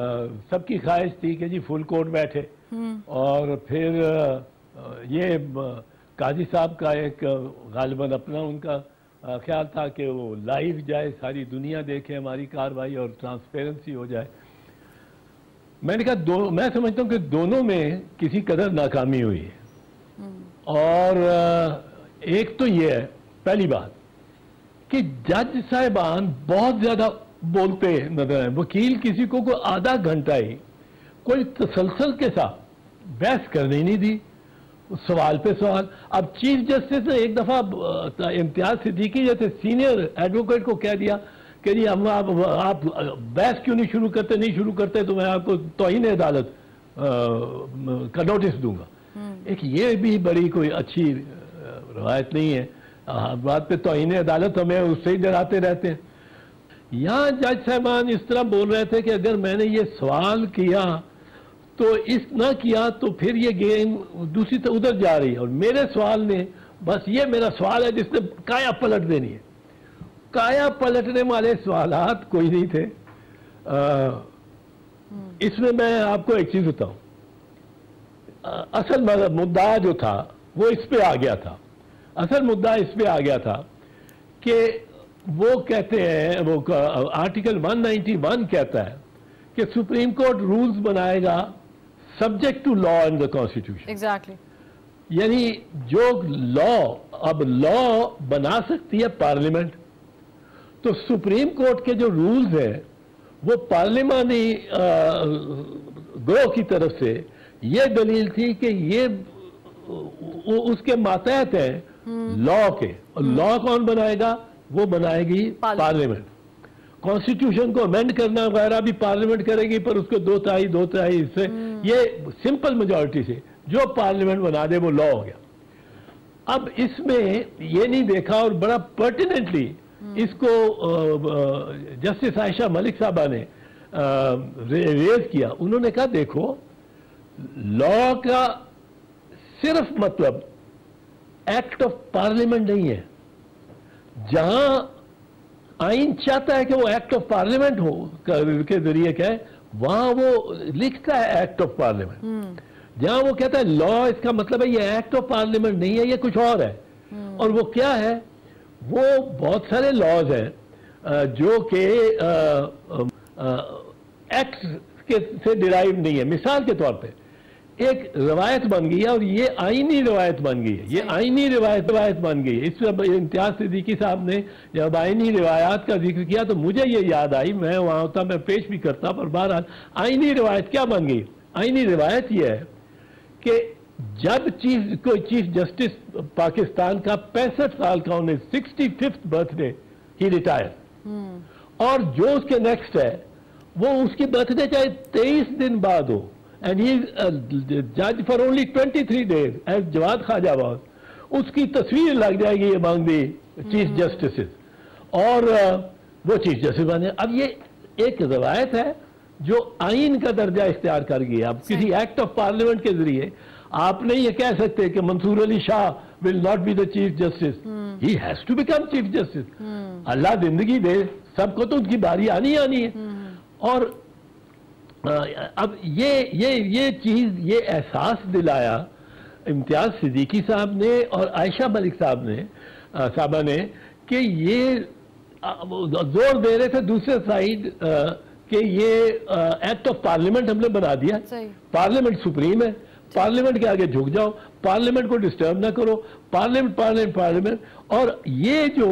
سب کی خواہش تھی کہ جی فل کورٹ بیٹھے اور پھر یہ قاضی صاحب کا ایک غالباً اپنا ان کا خیال تھا کہ وہ لائیو جائے، ساری دنیا دیکھے ہماری کارروائی اور ٹرانسپیرنسی ہو جائے۔ میں نے کہا میں سمجھتا ہوں کہ دونوں میں کسی قدر ناکامی ہوئی ہے، اور ایک تو یہ ہے پہلی بات کہ جج صاحبان بہت زیادہ بولتے نظر آئے۔ وکیل کسی کو کوئی آدھا گھنٹہ ہی کوئی تسلسل کے ساتھ بحث کرنے نہیں دی، سوال پہ سوال۔ اب چیف جسٹس نے ایک دفعہ امتیاز صدیقی جیسے سینئر ایڈوکیٹ کو کہہ دیا کہ جی آپ بحث کیوں نہیں شروع کرتے تو میں آپ کو توہین عدالت کا نوٹس دوں گا۔ ایک یہ بھی بڑی کوئی اچھی روایت نہیں ہے، بات پہ توہین عدالت ہمیں اس سے ہی ڈراتے رہتے ہیں۔ یہاں جج صاحبان اس طرح بول رہے تھے کہ اگر میں نے یہ سوال کیا تو اس نہ کیا تو پھر یہ گیم دوسری طرف ادھر جا رہی ہے، اور میرے سوال نے بس یہ میرا سوال ہے جس نے کایا پلٹ دینی ہے۔ کایا پلٹنے والے سوالات کوئی نہیں تھے۔ اس میں آپ کو ایک چیز بتاؤں، اصل مدعا جو تھا وہ اس پہ آ گیا تھا۔ اصل مدعا اس پہ آ گیا تھا کہ وہ کہتے ہیں، وہ آرٹیکل 191 کہتا ہے کہ سپریم کورٹ رولز بنائے گا subject to law and the constitution. Exactly, یعنی جو اب لا بنا سکتی ہے پارلیمنٹ، تو سپریم کورٹ کے جو رولز ہیں وہ پارلیمانی گروہ کی طرف سے یہ دلیل تھی کہ یہ اس کے ماتحت ہیں لا کے، اور لا کون بنائے گا؟ وہ بنائے گی پارلیمنٹ۔ کانسٹیٹیوشن کو امینڈ کرنا وغیرہ بھی پارلیمنٹ کرے گی، پر اس کو دو تہائی اس سے یہ سمپل میجورٹی سے جو پارلیمنٹ بنا دے وہ لا ہو گیا۔ اب اس میں یہ نہیں دیکھا، اور بڑا پرٹیننٹلی اس کو جسٹس عائشہ ملک صاحبہ نے ریز کیا۔ انہوں نے کہا دیکھو، لا کا صرف مطلب ایکٹ آف پارلیمنٹ نہیں ہے۔ جہاں آئین چاہتا ہے کہ وہ ایکٹ آف پارلیمنٹ ہو کے ذریعے کہے، وہاں وہ لکھتا ہے ایکٹ آف پارلیمنٹ۔ جہاں وہ کہتا ہے لا، اس کا مطلب ہے یہ ایکٹ آف پارلیمنٹ نہیں ہے، یہ کچھ اور ہے۔ اور وہ کیا ہے؟ وہ بہت سارے لاز ہیں جو کہ ایکٹ سے ڈرائیو نہیں ہے۔ مثال کے طور پہ ایک روایت بن گئی ہے، اور یہ آئینی روایت بن گئی ہے، یہ آئینی روایت بن گئی ہے۔ اس میں امتیاز صدیقی صاحب نے جب آئینی روایات کا ذکر کیا تو مجھے یہ یاد آئی، میں وہاں ہوتا میں پیش بھی کرتا، پر بہرحال آئینی روایت کیا بن گئی؟ آئینی روایت یہ ہے کہ جب کوئی چیف جسٹس پاکستان کا 65 سال کا انہیں 65th برتھ ڈے ہی ریٹائر، اور جو اس کے نیکسٹ ہے وہ اس کی برتھ ڈے چاہے 23 دن بعد ہو، and he is judge for only 23 days as Jawad Khwaja was، اس کی تصویر لگ جائے گی among the چیف جسٹسز، اور وہ چیف جسٹس بنے۔ اب یہ ایک روایت ہے جو آئین کا درجہ اختیار کر گئی۔ اب کسی ایکٹ آف پارلیمنٹ کے ذریعے آپ نہیں یہ کہہ سکتے کہ منصور Ali Shah will not be the chief justice، he has to become chief justice۔ اللہ زندگی دے، سب کو تو ان کی باری آنی ہے۔ اور اب یہ چیز، یہ احساس دلایا امتیاز صدیقی صاحب نے اور عائشہ ملک صاحبہ نے کہ یہ زور دے رہے تھے دوسرے سائیڈ کہ یہ ایکٹ آف پارلیمنٹ ہم نے بنا دیا، پارلیمنٹ سپریم ہے، پارلیمنٹ کے آگے جھک جاؤ، پارلیمنٹ کو ڈسٹرب نہ کرو، پارلیمنٹ۔ اور یہ جو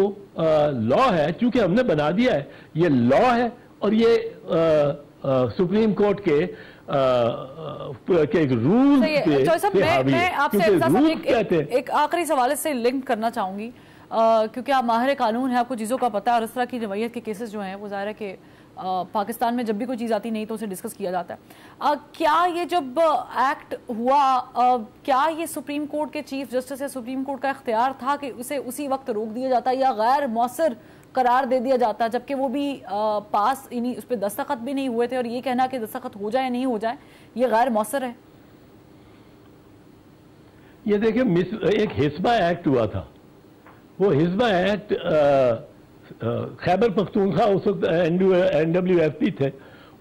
لا ہے چونکہ ہم نے بنا دیا ہے، یہ لا ہے، اور یہ سپریم کورٹ کے رول میں آپ سے ایک آخری سوال سے لنک کرنا چاہوں گی، کیونکہ آپ ماہر قانون ہیں، آپ کو چیزوں کا پتہ ہے، اور اس طرح کی روایت کے کیسز جو ہیں وہ ظاہر ہے کہ پاکستان میں جب بھی کوئی چیز آتی نہیں تو اسے ڈسکس کیا جاتا ہے۔ کیا یہ جب ایکٹ ہوا، کیا یہ سپریم کورٹ کے چیف جسٹس یا سپریم کورٹ کا اختیار تھا کہ اسے اسی وقت روک دیا جاتا یا غیر مؤثر قرار دے دیا جاتا، جبکہ وہ بھی پاس اس پہ دستخط بھی نہیں ہوئے تھے، اور یہ کہنا کہ دستخط ہو جائے نہیں ہو جائے یہ غیر مؤثر ہے؟ یہ دیکھیں، ایک حزبہ ایکٹ ہوا تھا، وہ حزبہ ایکٹ خیبر پختونخوا اس وقت NWFP تھے،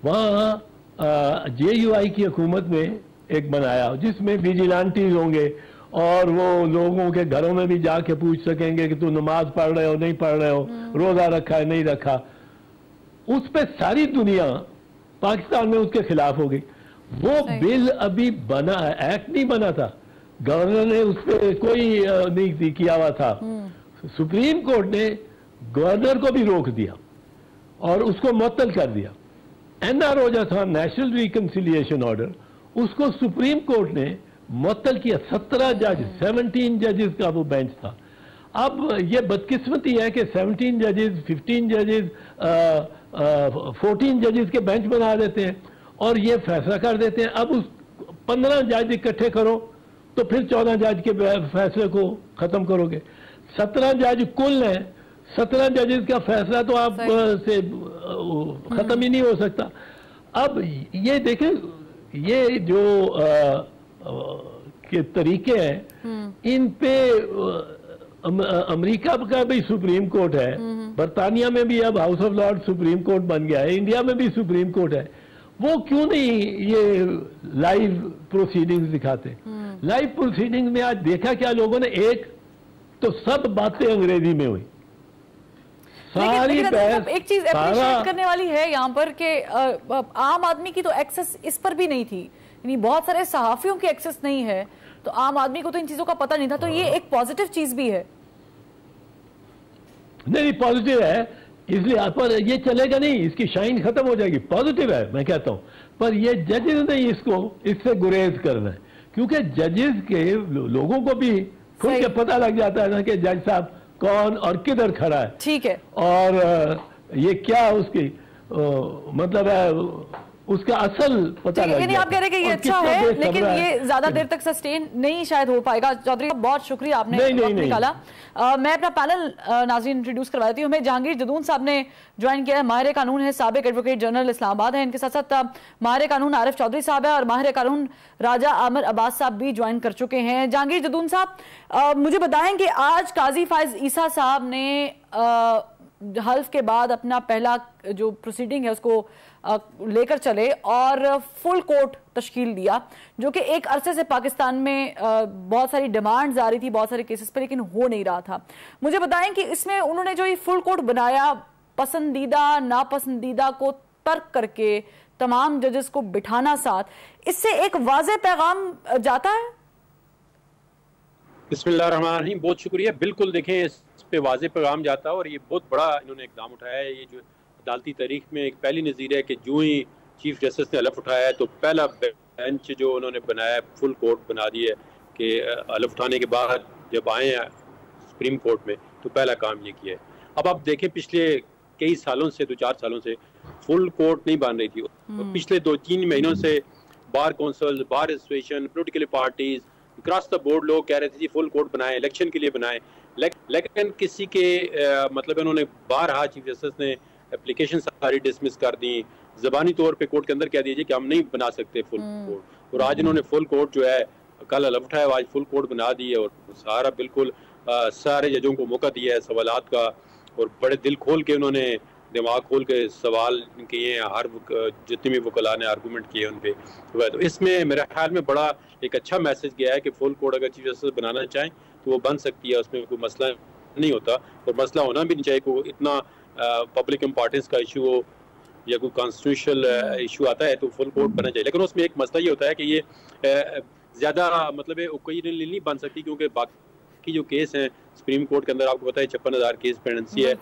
وہاں JUI की हुकूमत में एक बनाया जिसमें विजिलेंटीज होंगे और वो लोगों के घरों में भी जाके पूछ सकेंगे कि तू नमाज पढ़ रहे हो नहीं पढ़ रहे हो, रोजा रखा है नहीं रखा। उस पे सारी दुनिया पाकिस्तान में उसके खिलाफ हो गई। वो बिल अभी बना, एक्ट नहीं बना था, गवर्नर ने उस पर कोई नहीं किया हुआ था। सुप्रीम कोर्ट ने गवर्नर को भी रोक दिया और उसको मुअत्तल कर दिया। NROJ था, नेशनल रिकंसिलिएशन ऑर्डर, उसको सुप्रीम कोर्ट ने मुअत्तल किया। 17 जजेस का वो बेंच था। अब ये बदकिस्मती है कि 17 जजेस, 15 जजेस, 14 जजेस के बेंच बना देते हैं और ये फैसला कर देते हैं। अब उस 15 जज इकट्ठे करो तो फिर 14 जज के फैसले को खत्म करोगे। 17 जज कुल हैं, 17 जजेस का फैसला तो आप से खत्म ही नहीं हो सकता। अब ये देखें, ये जो के तरीके हैं, इन पे अमेरिका का भी सुप्रीम कोर्ट है, बरतानिया में भी अब house of Lord supreme court बन गया है, इंडिया में भी सुप्रीम कोर्ट है। वो क्यों नहीं ये लाइव प्रोसीडिंग्स दिखाते? लाइव प्रोसीडिंग्स में आज देखा क्या लोगों ने, एक तो सब बातें अंग्रेजी में हुई, सारी एक चीज अप्रिशिएट करने वाली है यहाँ पर कि आम आदमी की तो एक्सेस इस पर भी नहीं थी, यानी बहुत सारे सहाफियों की एक्सेस नहीं है, तो आम आदमी को तो इन चीजों का पता नहीं था। तो ये एक पॉजिटिव चीज भी है। नहीं, पॉजिटिव है, इसलिए पर ये चलेगा नहीं, इसकी शाइन खत्म हो जाएगी। पॉजिटिव है मैं कहता हूं, पर ये जजेस ने इससे गुरेज करना है, क्योंकि जजेस के लोगों को भी खुद के पता लग जाता है ना कि जज साहब कौन और किधर खड़ा है। ठीक है, और ये क्या उसकी मतलब है, उसका असल पता लग यानी आप कह रहे हैं कि ये अच्छा है, लेकिन ये ज्यादा देर तक सस्टेन नहीं शायद हो पाएगा। चौधरी बहुत शुक्रिया, आपने वक्त निकाला। मैं अपना पैनल नाज़रीन इंट्रोड्यूस करवा देती हूँ। हमें जहांगीर जदून साहब ने ज्वाइन किया है, माहिर कानून है, साबिक एडवोकेट जनरल इस्लामाबाद है। इनके साथ साथ माहिर कानून आरिफ चौधरी साहब है और माहिर कानून राजा आमिर अब्बास साहब भी ज्वाइन कर चुके हैं। जहांगीर जदून साहब, मुझे बताएं कि आज काजी फाइज ईसा साहब ने हल्फ के बाद अपना पहला जो प्रोसीडिंग है उसको लेकर चले और फुल कोर्ट तश्कील दिया, जो कि एक अरसे से पाकिस्तान में बहुत सारी डिमांड्स आ रही थी बहुत सारे केसेस पर, लेकिन हो नहीं रहा था। मुझे बताएं कि इसमें उन्होंने जो ये फुल कोर्ट बनाया, पसंदीदा नापसंदीदा को तर्क करके तमाम जजेस को बिठाना साथ, इससे एक वाज़ेह पैगाम जाता है? बिस्मिल्लाहिर्रहमानिर्रहीम, बहुत शुक्रिया। बिल्कुल देखें, इस पे वाज़ेह पैगाम जाता है और ये बहुत बड़ा इन्होंने इक़दाम उठाया है। ये जो अदालती तारीख में एक पहली नज़ीर है कि जो ही चीफ जस्टिस ने हलफ उठाया है तो पहला बेंच जो उन्होंने बनाया है फुल कोर्ट बना दी है कि हलफ उठाने के बाद जब आए हैं सुप्रीम कोर्ट में तो पहला काम ये किया है। अब आप देखें, पिछले कई सालों से, 2-4 सालों से फुल कोर्ट नहीं बन रही थी। पिछले 2-3 महीनों से bar council, bar association, political parties cross the board लोग कह रहे थे जी फुल कोर्ट बनाए, इलेक्शन के लिए बनाए, लेकिन किसी के मतलब उन्होंने बारहा चीफ जस्टिस ने एप्लीकेशन सारी डिसमिस कर दी, ज़बानी तौर पे कोर्ट के अंदर कह दीजिए कि हम नहीं बना सकते फुल कोर्ट। और आज इन्होंने फुल कोर्ट जो है, कल हलफ उठाया, आज फुल कोर्ट बना दी है और सारा बिल्कुल सारे जजों को मौका दिया है सवालात का और बड़े दिल खोल के उन्होंने दिमाग खोल के सवाल किए हैं। हर जितने भी वकला ने आर्गूमेंट किए उन पे, तो इसमें मेरे ख्याल में बड़ा एक अच्छा मैसेज गया है कि फुल कोर्ट अगर चीफ जस्टिस बनाना चाहें तो वो बन सकती है, उसमें कोई मसला नहीं होता और मसला होना भी नहीं चाहिए। कोई इतना पब्लिक इम्पोर्टेंस का इशू हो या कोई कॉन्स्टिट्यूशनल इशू आता है तो फुल कोर्ट बनना चाहिए। लेकिन उसमें एक मसला ये होता है कि ये ज़्यादा मतलब ओकेजनली नहीं बन सकती, क्योंकि बाकी जो केस हैं सुप्रीम कोर्ट के अंदर आपको पता है 56,000 केस पेंडेंसी है।